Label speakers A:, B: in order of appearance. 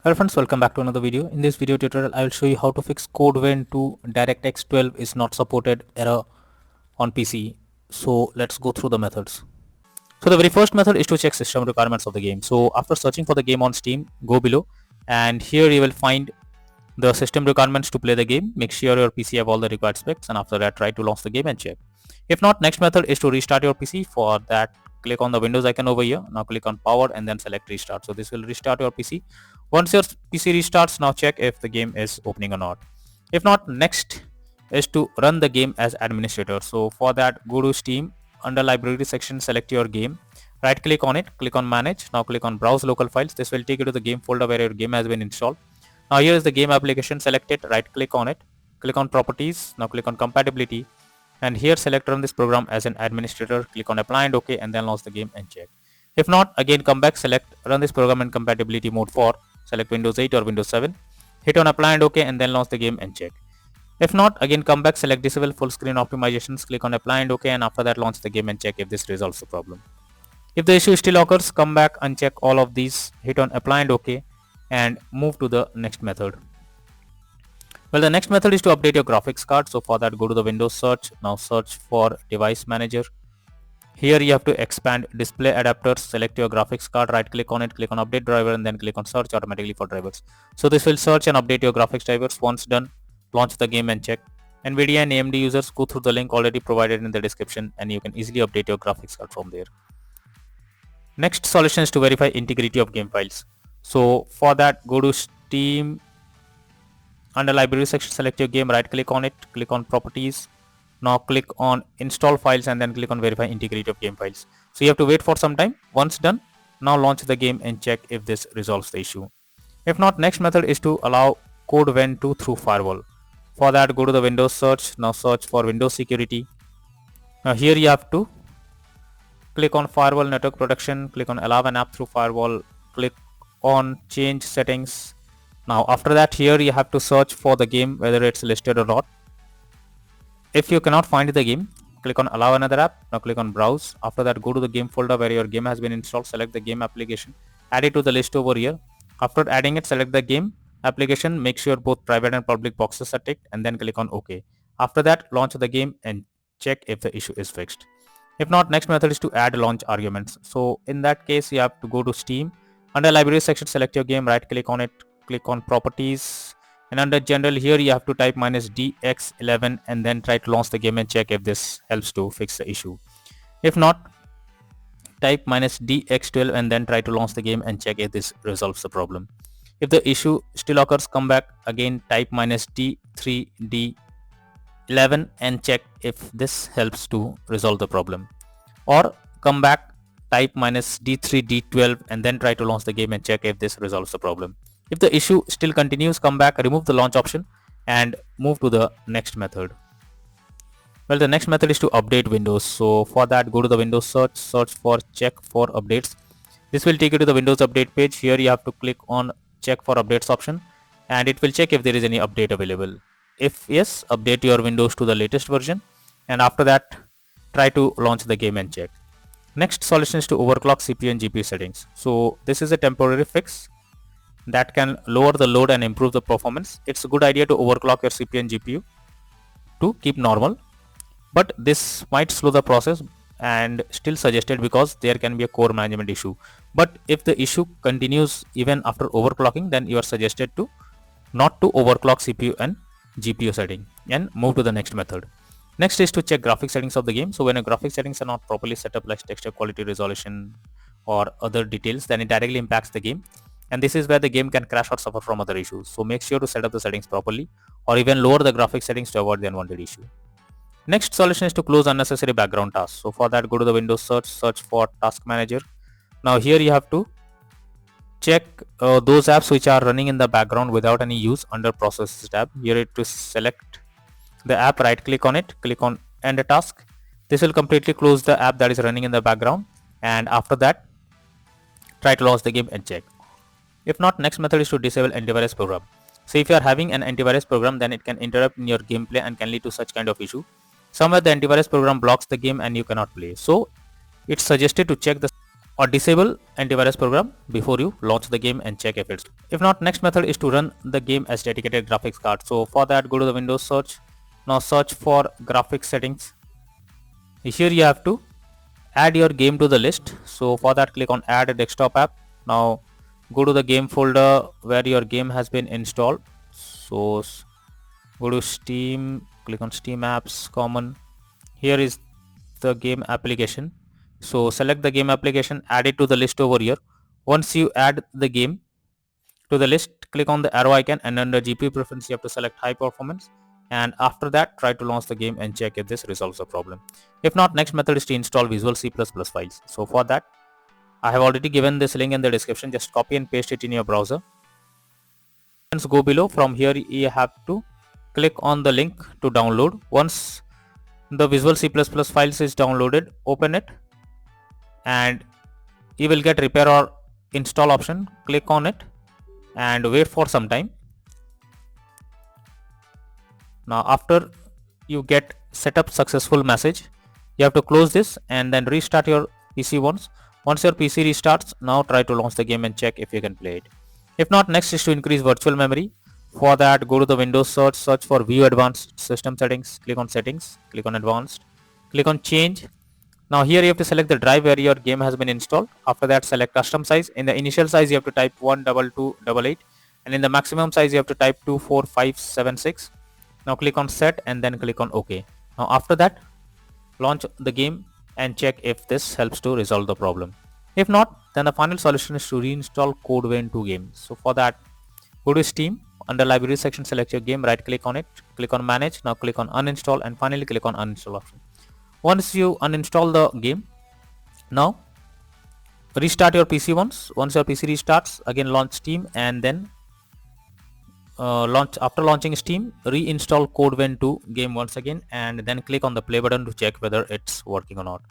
A: Hello friends, welcome back to another video. In this video tutorial, I will show you how to fix CODE VEIN II DirectX12 is not supported error on PC. So let's go through the methods. So the very first method is to check system requirements of the game. So after searching for the game on Steam, go below and here you will find the system requirements to play the game. Make sure your PC have all the required specs and after that try to launch the game and check. If not, next method is to restart your PC. For that, click on the Windows icon over here. Now click on power and then select restart. So this will restart your PC. Once your PC restarts, now check if the game is opening or not. If not, next is to run the game as administrator. So for that, go to Steam. Under library section, select your game. Right click on it, click on manage. Now click on browse local files. This will take you to the game folder where your game has been installed. Now here is the game application. Select it, right click on it, click on properties. Now click on compatibility and here select run this program as an administrator. Click on apply and OK and then launch the game and check. If not, again come back, select run this program in compatibility mode for, select Windows 8 or Windows 7. Hit on apply and OK and then launch the game and check. If not, again come back, select disable full screen optimizations, click on apply and OK and after that launch the game and check if this resolves the problem. If the issue still occurs, come back, uncheck all of these, hit on apply and OK and move to the next method. Well, the next method is to update your graphics card. So for that, go to the Windows search. Now search for device manager. Here you have to expand display adapters, select your graphics card, right click on it, click on update driver and then click on search automatically for drivers. So this will search and update your graphics drivers. Once done, launch the game and check. NVIDIA and AMD users, go through the link already provided in the description and you can easily update your graphics card from there. Next solution is to verify integrity of game files. So for that, go to Steam. Under library section, select your game, right click on it, click on properties. Now click on install files and then click on verify integrity of game files. So you have to wait for some time. Once done, now launch the game and check if this resolves the issue. If not, next method is to allow CODE VEIN II through firewall. For that, go to the Windows search. Now search for Windows security. Now here you have to click on firewall network protection, click on allow an app through firewall, click on change settings. Now after that, here you have to search for the game whether it's listed or not. If you cannot find the game, click on allow another app. Now click on browse. After that, go to the game folder where your game has been installed, select the game application, add it to the list over here. After adding it, select the game application, make sure both private and public boxes are ticked and then click on OK. After that, launch the game and check if the issue is fixed. If not, next method is to add launch arguments. So in that case, you have to go to Steam. Under library section, select your game, right click on it, click on properties and under general here you have to type -dx11 and then try to launch the game and check if this helps to fix the issue. If not, type -dx12 and then try to launch the game and check if this resolves the problem. If the issue still occurs, come back again, type -d3d11 and check if this helps to resolve the problem, or come back, type -d3d12 and then try to launch the game and check if this resolves the problem. If the issue still continues, come back, remove the launch option and move to the next method. Well, the next method is to update Windows. So for that, go to the Windows search, search for check for updates. This will take you to the Windows update page. Here you have to click on check for updates option and it will check if there is any update available. If yes, update your Windows to the latest version and after that try to launch the game and check. Next solution is to overclock CPU and GPU settings. So this is a temporary fix that can lower the load and improve the performance. It's a good idea to overclock your CPU and GPU to keep normal, but this might slow the process and still suggested because there can be a core management issue. But if the issue continues even after overclocking, then you are suggested to not to overclock CPU and GPU setting and move to the next method. Next is to check graphics settings of the game. So when a graphics settings are not properly set up, like texture quality, resolution or other details, then it directly impacts the game. And this is where the game can crash or suffer from other issues. So make sure to set up the settings properly or even lower the graphics settings to avoid the unwanted issue. Next solution is to close unnecessary background tasks. So for that, go to the Windows search, search for task manager. Now here you have to check those apps which are running in the background without any use under processes tab. Here it to select the app, right click on it, click on end a task. This will completely close the app that is running in the background and after that try to launch the game and check. If not, next method is to disable antivirus program. So if you are having an antivirus program, then it can interrupt in your gameplay and can lead to such kind of issue. Somewhere the antivirus program blocks the game and you cannot play. So it's suggested to check the or disable antivirus program before you launch the game and check if it's. If not, next method is to run the game as dedicated graphics card. So for that, go to the Windows search. Now search for graphics settings. Here you have to add your game to the list. So for that, click on add a desktop app. Now go to the game folder where your game has been installed. So go to Steam, click on Steam apps, common. Here is the game application. So select the game application, add it to the list over here. Once you add the game to the list, click on the arrow icon, and under GPU preference you have to select high performance, and after that try to launch the game and check if this resolves the problem. If not, next method is to install Visual C++ files. So for that, I have already given this link in the description. Just copy and paste it in your browser. Once go below, from here you have to click on the link to download. Once the Visual C++ files is downloaded, open it and you will get repair or install option. Click on it and wait for some time. Now after you get setup successful message, you have to close this and then restart your PC once. Once your PC restarts, now try to launch the game and check if you can play it. If not, next is to increase virtual memory. For that, go to the Windows search for View Advanced System Settings, click on Settings, click on Advanced, click on Change. Now here you have to select the drive where your game has been installed. After that, select custom size. In the initial size you have to type 12288, and in the maximum size you have to type 24576. Now click on set and then click on OK. Now after that, launch the game and check if this helps to resolve the problem. If not, then the final solution is to reinstall CODE VEIN II game. So for that, go to Steam, under library section select your game, right click on it, click on manage, now click on uninstall, and finally click on uninstall option. Once you uninstall the game, now restart your PC once. Once your PC restarts, again launch Steam, and then after launching Steam, reinstall CODE VEIN II game once again, and then click on the play button to check whether it's working or not.